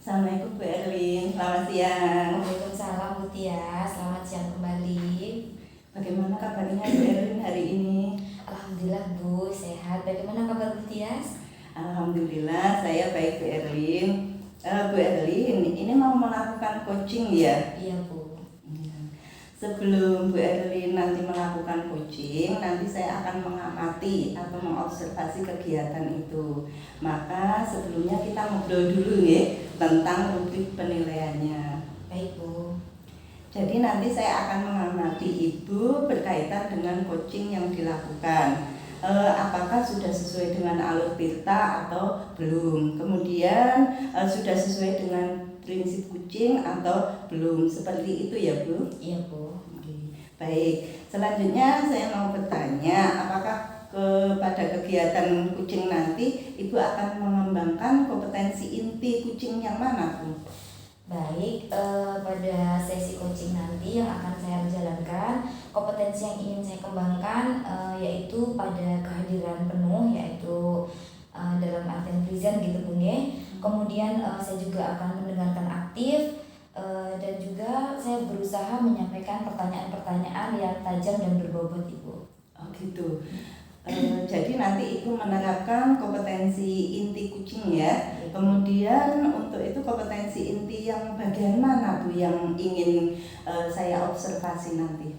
Assalamualaikum Bu Erlin, selamat siang. Waalaikumsalam Bu Tia, selamat siang kembali. Bagaimana kabarnya Bu Erlin hari ini? Alhamdulillah Bu, sehat. Bagaimana kabar Bu Tias? Alhamdulillah saya baik Bu Erlin. Bu Erlin, ini mau melakukan coaching ya? Iya Bu. Sebelum Bu Erlin nanti melakukan coaching, nanti saya akan mengamati atau mengobservasi kegiatan itu. Maka sebelumnya kita ngobrol dulu ya tentang rubrik penilaiannya. Baik Bu. Jadi nanti saya akan mengamati Ibu berkaitan dengan coaching yang dilakukan. Apakah sudah sesuai dengan alur Tirta atau belum? Kemudian sudah sesuai dengan prinsip coaching atau belum? Seperti itu ya Bu? Iya Bu. Baik, selanjutnya saya mau bertanya, apakah kepada kegiatan coaching nanti Ibu akan mengembangkan kompetensi inti coaching yang mana Bu? Baik, pada sesi coaching nanti yang akan saya jalankan, kompetensi yang ingin saya kembangkan yaitu pada kehadiran penuh, yaitu dalam artian present gitu Bung ya. Kemudian saya juga akan mendengarkan aktif dan juga saya berusaha menyampaikan pertanyaan-pertanyaan yang tajam dan berbobot Ibu. Oh gitu. Jadi nanti itu menerapkan kompetensi inti coaching ya. Kemudian untuk itu kompetensi inti yang bagian mana Bu yang ingin saya observasi nanti?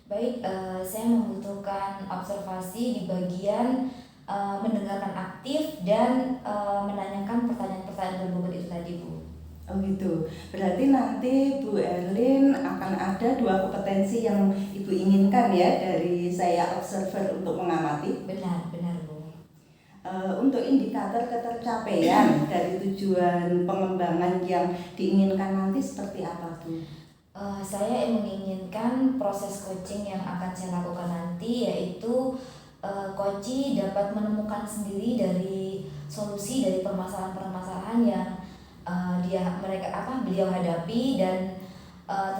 Baik, saya membutuhkan observasi di bagian mendengarkan aktif dan menanyakan pertanyaan-pertanyaan berbobot itu tadi Bu. Oh gitu. Berarti nanti Bu Erlin akan ada dua kompetensi yang Ibu inginkan ya dari saya observer untuk mengamati. Benar Bu. Untuk indikator ketercapaian dari tujuan pengembangan yang diinginkan nanti seperti apa Bu? Saya menginginkan proses coaching yang akan saya lakukan nanti yaitu coach dapat menemukan sendiri dari solusi dari permasalahan-permasalahan yang beliau hadapi dan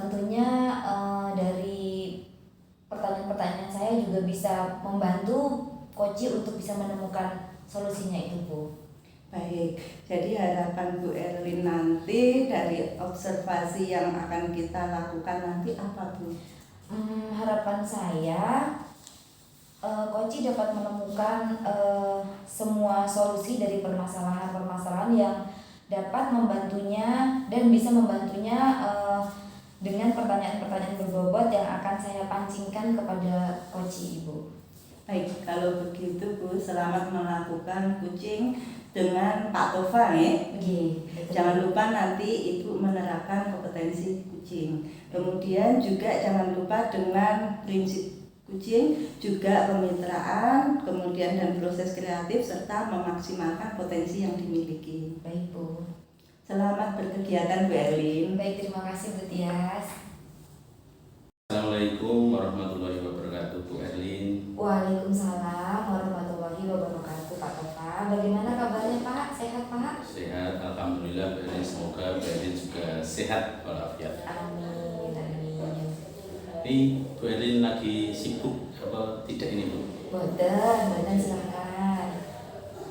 tentunya dari pertanyaan-pertanyaan saya juga bisa membantu coach untuk bisa menemukan solusinya itu Bu. Baik, jadi harapan Bu Erlin nanti dari observasi yang akan kita lakukan nanti apa Bu? Harapan saya coach dapat menemukan semua solusi dari permasalahan-permasalahan yang dapat membantunya dan bisa membantunya dengan pertanyaan-pertanyaan berbobot yang akan saya pancingkan kepada coach Ibu. Baik, kalau begitu Bu, selamat melakukan coaching dengan Pak Tova ya. Jangan lupa nanti Ibu menerapkan kompetensi coaching. Kemudian juga jangan lupa dengan prinsip coaching, juga kemitraan, kemudian dan proses kreatif serta memaksimalkan potensi yang dimiliki. Baik Bu. Selamat berkegiatan Bu Erlin. Baik, terima kasih Bu Tias. Assalamualaikum warahmatullahi wabarakatuh Bu Erlin. Waalaikumsalam warahmatullahi wabarakatuh Pak Tova. Bagaimana kabarnya Pak? Sehat Pak? Sehat, alhamdulillah Bu Erlin. Semoga Bu Erlin juga sehat walafiat. Amin. Ini Bu Erlin lagi sibuk apa tidak ini Bu? Boten silakan.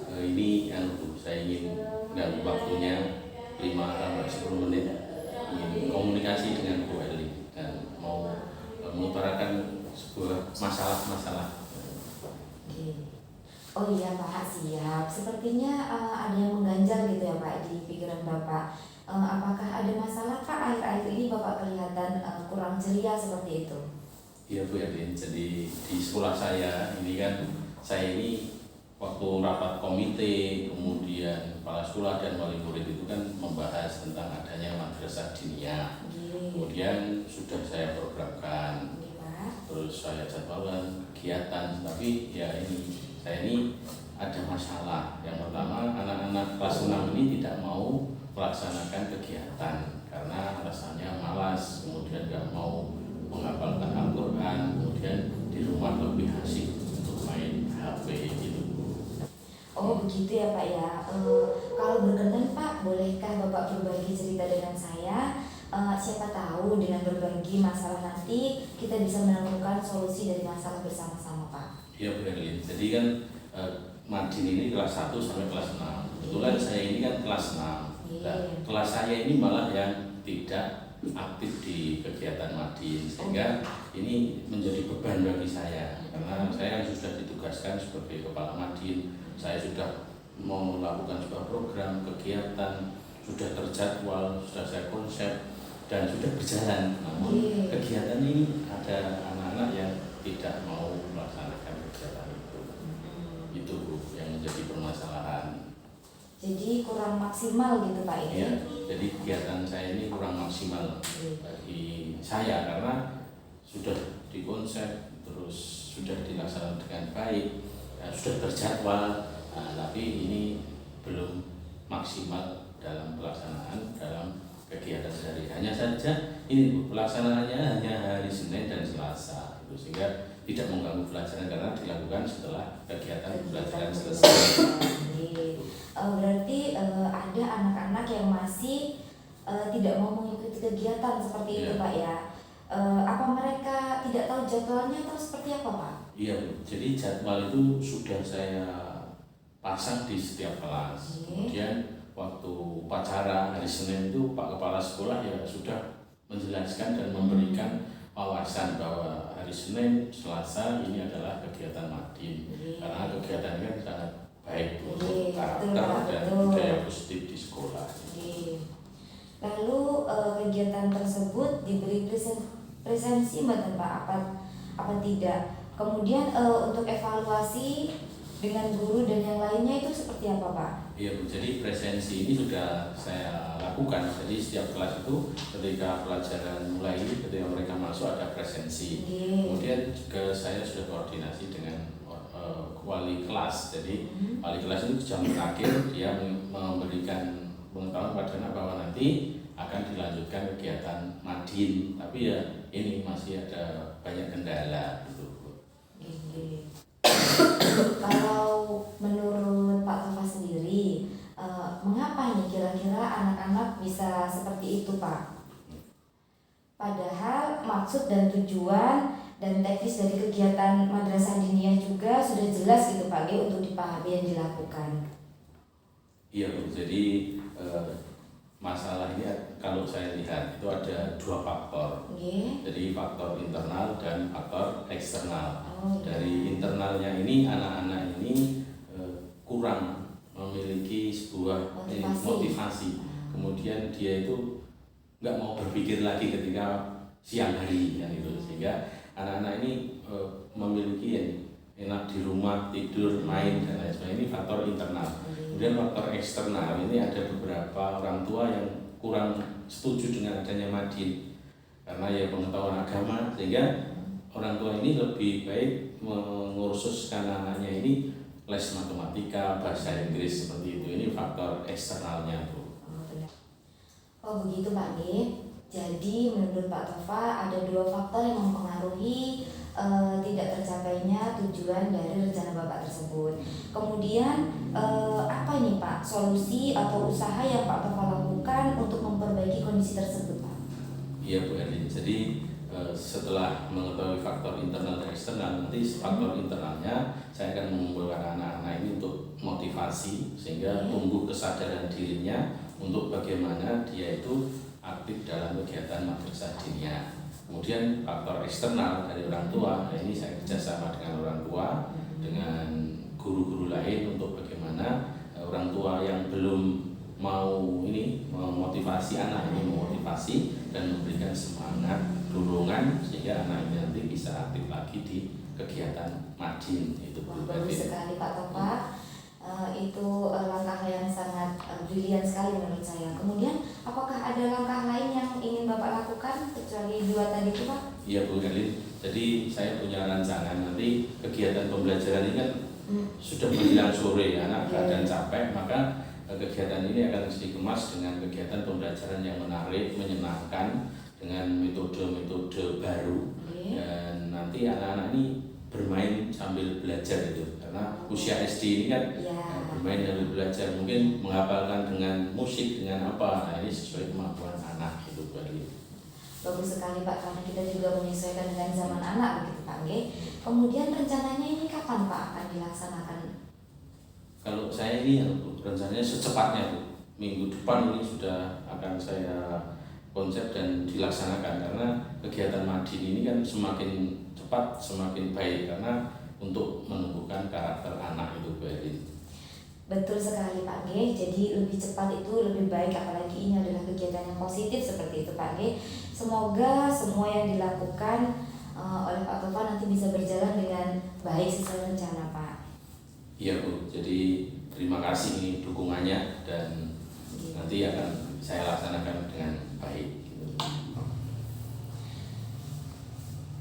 Ini Bu, saya ingin dalam waktunya 5-10 menit ingin komunikasi dengan Bu Erlin dan mau mengutarakan sebuah masalah-masalah. Oh iya Pak, siap. Sepertinya ada yang mengganjal gitu ya Pak di pikiran Bapak. Apakah ada masalah Pak? Akhir-akhir ini Bapak kelihatan kurang ceria seperti itu. Iya Bu Erlin, jadi di sekolah saya ini kan, saya ini waktu rapat komite, kemudian kepala sekolah dan wali murid itu kan membahas tentang adanya madrasah diniyah. Kemudian sudah saya programkan, terus saya jadwalkan kegiatan, tapi ya ini saya ini ada masalah. Yang pertama, anak-anak kelas 6 ini tidak mau melaksanakan kegiatan karena alasannya malas, kemudian nggak mau menghafalkan Al-Quran, kemudian di rumah lebih asik untuk main HP gitu. Oh begitu ya Pak ya. Kalau berkenan Pak, bolehkah Bapak berbagi cerita dengan saya? Siapa tahu dengan berbagi masalah nanti kita bisa menemukan solusi dari masalah bersama-sama Pak. Iya Bu Erlin, jadi kan Madin ini kelas 1 sampai kelas 6. Kebetulan saya ini kan kelas 6. Nah, kelas saya ini malah yang tidak aktif di kegiatan Madin, sehingga ini menjadi beban bagi saya karena saya sudah ditugaskan sebagai kepala Madin. Saya sudah mau melakukan sebuah program kegiatan, sudah terjadwal, sudah saya konsep dan sudah berjalan. Namun kegiatan ini ada anak-anak yang tidak mau melaksanakan kegiatan itu. Itu Bu, yang menjadi permasalahan. Jadi kurang maksimal gitu Pak ini. Ya, jadi kegiatan saya ini kurang maksimal bagi saya karena sudah dikonsep, terus sudah dilaksanakan dengan baik, sudah terjadwal, tapi ini belum maksimal dalam pelaksanaan dalam kegiatan sehari. Hanya saja ini pelaksanaannya hanya hari Senin dan Selasa, sehingga tidak mengganggu pelajaran karena dilakukan setelah kegiatan pelajaran selesai. Berarti ada anak-anak yang masih tidak mau mengikuti kegiatan seperti itu Pak ya. Apa mereka tidak tahu jadwalnya atau seperti apa Pak? Iya Bu, jadi jadwal itu sudah saya pasang di setiap kelas. Kemudian waktu upacara hari Senin itu Pak Kepala Sekolah ya sudah menjelaskan dan memberikan wawasan bahwa hari Senin, Selasa ini adalah kegiatan Madin. Karena kegiatan ini kan sangat baik untuk karakter dan budaya positif di sekolah. Lalu kegiatan tersebut diberi presensi Mbak Pak apa tidak? Kemudian untuk evaluasi dengan guru dan yang lainnya itu seperti apa Pak? Iya Bu, jadi presensi ini sudah saya lakukan. Jadi setiap kelas itu ketika pelajaran mulai, ketika mereka masuk ada presensi. Kemudian juga saya sudah koordinasi dengan wali kelas. Jadi wali kelas itu jam terakhir dia memberikan pengetahuan kepada anak bahwa nanti akan dilanjutkan kegiatan Madin. Tapi ya ini masih ada banyak kendala gitu. Kalau menurut Pak Tova sendiri, mengapa nih kira-kira anak-anak bisa seperti itu Pak? Padahal maksud dan tujuan dan teknis dari kegiatan Madrasah Diniyah juga sudah jelas gitu Pak untuk dipahami yang dilakukan. Iya Bu, jadi masalah ini kalau saya lihat itu ada dua faktor. Jadi faktor internal dan faktor eksternal. Dari internalnya ini anak-anak ini kurang memiliki sebuah motivasi. Kemudian dia itu nggak mau berpikir lagi ketika siang hari kan itu, sehingga anak-anak ini memiliki enak di rumah, tidur, main dan lain sebagainya. Ini faktor internal. Kemudian faktor eksternal ini ada beberapa orang tua yang kurang setuju dengan adanya Madin karena ya pengetahuan agama, sehingga orang tua ini lebih baik mengursuskan anaknya ini les matematika, bahasa Inggris seperti itu. Ini faktor eksternalnya Bu. Oh begitu Pak G. Jadi menurut Pak Tova ada dua faktor yang mempengaruhi tidak tercapainya tujuan dari rencana Bapak tersebut. Kemudian apa ini Pak solusi atau usaha yang Pak Tova lakukan untuk memperbaiki kondisi tersebut Pak? Iya Bu Erlin, jadi setelah mengetahui faktor internal dan eksternal, nanti faktor internalnya saya akan mengumpulkan anak-anak ini untuk motivasi sehingga tumbuh kesadaran dirinya untuk bagaimana dia itu aktif dalam kegiatan Madrasah Diniyah. Kemudian faktor eksternal dari orang tua, ini saya kerjasama dengan orang tua, dengan guru-guru lain untuk bagaimana orang tua yang belum mau ini memotivasi anak ini memotivasi dan memberikan semangat, dorongan sehingga anak ini nanti bisa aktif lagi di kegiatan Madin itu. Bagus sekali Pak Tova. Itu langkah yang sangat brilian sekali menurut saya. Kemudian apakah ada langkah lain yang ingin Bapak lakukan kecuali dua tadi itu Pak? Iya Bu Erlin, jadi saya punya rancangan nanti kegiatan pembelajaran ini kan sudah menjelang sore, anak keadaan capek, maka kegiatan ini akan dikemas dengan kegiatan pembelajaran yang menarik, menyenangkan dengan metode-metode baru. Dan nanti anak-anak ini bermain sambil belajar itu, karena usia SD ini kan bermain sambil belajar, mungkin menghafalkan dengan musik, dengan apa, nah ini sesuai kemampuan anak itu Bali. Bagus sekali Pak, karena kita juga menyesuaikan dengan zaman anak begitu Pak. Kemudian rencananya ini kapan Pak akan dilaksanakan? Kalau saya ini rencananya secepatnya Bu, minggu depan ini sudah akan saya konsep dan dilaksanakan, karena kegiatan Madin ini kan semakin cepat semakin baik karena untuk menumbuhkan karakter anak itu, Bu Erlin. Betul sekali Pak G. Jadi lebih cepat itu lebih baik, apalagi ini adalah kegiatan yang positif seperti itu Pak G. Semoga semua yang dilakukan oleh Pak Tofa nanti bisa berjalan dengan baik sesuai rencana Pak. Iya Bu, jadi terima kasih ini dukungannya dan nanti akan saya laksanakan dengan baik.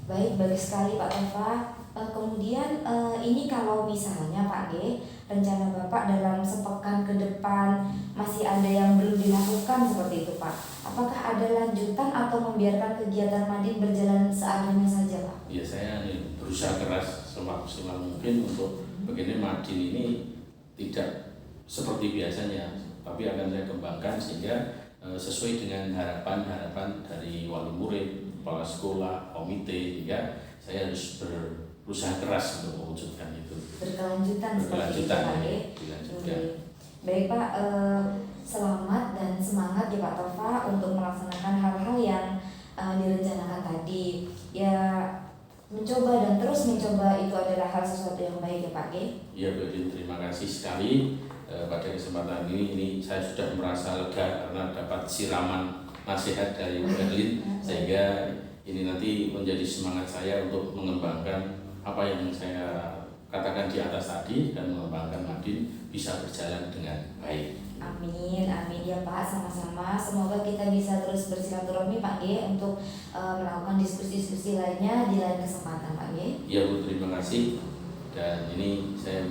Baik, bagus sekali Pak Tofa. Kemudian ini kalau misalnya Pak G, rencana Bapak dalam sepekan ke depan masih ada yang belum dilakukan seperti itu Pak. Apakah ada lanjutan atau membiarkan kegiatan Madin berjalan seadanya saja Pak? Ya, saya ini berusaha keras semaksimal mungkin untuk bagaimana Madin ini tidak seperti biasanya, tapi akan saya kembangkan sehingga sesuai dengan harapan-harapan dari wali murid, kepala sekolah, komite, hingga saya harus berusaha keras untuk mewujudkan itu. Seperti itu Pak G. Baik Pak, selamat dan semangat ya Pak Tofa untuk melaksanakan hal-hal yang direncanakan tadi. Ya, mencoba dan terus mencoba itu adalah hal sesuatu yang baik ya Pak G. Iya Bu Erlin, terima kasih sekali pada kesempatan ini saya sudah merasa lega karena dapat siraman nasihat dari Bu Erlin, sehingga ini nanti menjadi semangat saya untuk mengembangkan apa yang saya katakan di atas tadi dan mengembangkan Madin bisa berjalan dengan baik. Amin, amin ya Pak, sama-sama. Semoga kita bisa terus bersilaturahmi Pak G untuk melakukan diskusi-diskusi lainnya di lain kesempatan Pak G. Ya Bu, terima kasih. Dan ini saya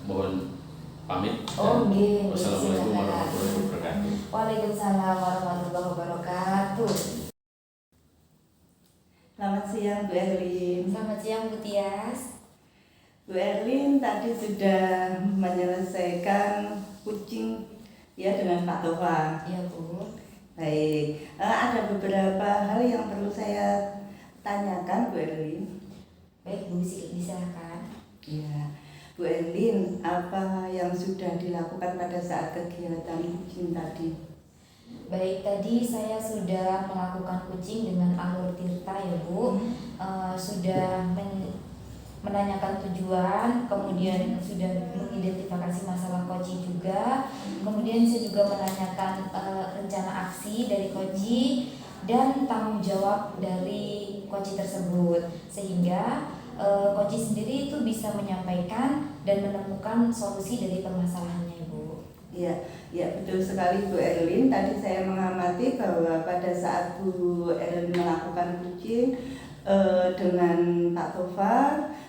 mohon pamit. Wassalamualaikum warahmatullahi wabarakatuh. Waalaikumsalam warahmatullahi wabarakatuh. Selamat siang Bu Erlin. Selamat siang Bu Tias. Bu Erlin tadi sudah menyelesaikan kucing ya dengan Pak Tofa. Iya Bu. Baik, ada beberapa hal yang perlu saya tanyakan Bu Erlin. Baik Bu, silakan. Ya, Bu Erlin, apa yang sudah dilakukan pada saat kegiatan kucing tadi? Baik, tadi saya sudah melakukan kucing dengan alur tirta ya Bu. Sudah menanyakan tujuan, kemudian sudah mengidentifikasi masalah coaching juga, kemudian saya juga menanyakan rencana aksi dari coaching dan tanggung jawab dari coaching tersebut, sehingga coaching sendiri itu bisa menyampaikan dan menemukan solusi dari permasalahannya Bu. Ya, betul sekali Bu Erlin. Tadi saya mengamati bahwa pada saat Bu Erlin melakukan kucing dengan Pak Tofa,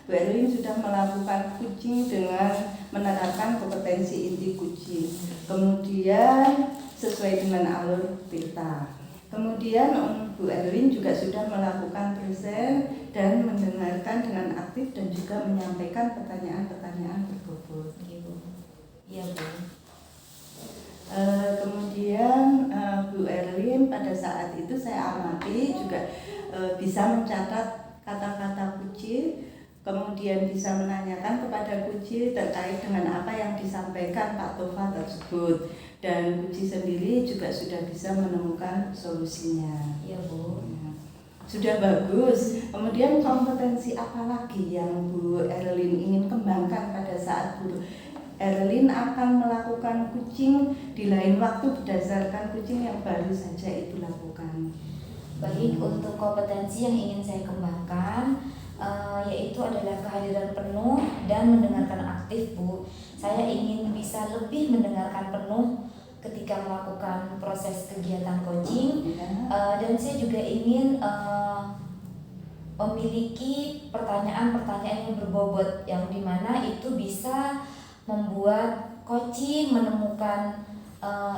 Bu Erlin sudah melakukan kucing dengan menerapkan kompetensi inti kucing. Kemudian sesuai dengan alur tirta. Kemudian Bu Erlin juga sudah melakukan present dan mendengarkan dengan aktif dan juga menyampaikan pertanyaan-pertanyaan berbobot. Iya Bu. Kemudian Bu Erlin pada saat itu saya amati juga bisa mencatat kata-kata kucing, kemudian bisa menanyakan kepada kucing terkait dengan apa yang disampaikan Pak Tofa tersebut, dan kucing sendiri juga sudah bisa menemukan solusinya. Iya Bu. Sudah bagus. Kemudian kompetensi apa lagi yang Bu Erlin ingin kembangkan pada saat Bu Erlin akan melakukan kucing di lain waktu berdasarkan kucing yang baru saja itu lakukan? Baik, untuk kompetensi yang ingin saya kembangkan yaitu adalah kehadiran penuh dan mendengarkan aktif Bu. Saya ingin bisa lebih mendengarkan penuh ketika melakukan proses kegiatan coaching, dan saya juga ingin memiliki pertanyaan-pertanyaan yang berbobot yang dimana itu bisa membuat coaching menemukan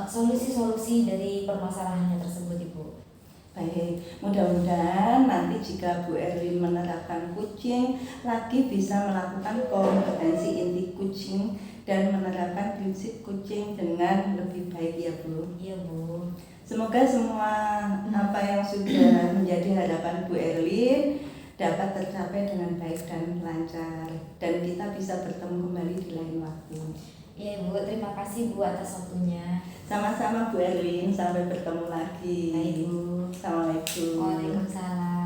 solusi-solusi dari permasalahannya tersebut Ibu. Baik, mudah-mudahan nanti jika Bu Erlin menerapkan kucing lagi bisa melakukan kompetensi inti kucing dan menerapkan prinsip kucing dengan lebih baik ya Bu. Iya Bu. Semoga semua apa yang sudah menjadi harapan Bu Erlin dapat tercapai dengan baik dan lancar, dan kita bisa bertemu kembali di lain waktu. Iya Bu, terima kasih Bu atas waktunya. Sama-sama Bu Erwin, sampai bertemu lagi. Baik Bu. Assalamualaikum. Waalaikumsalam.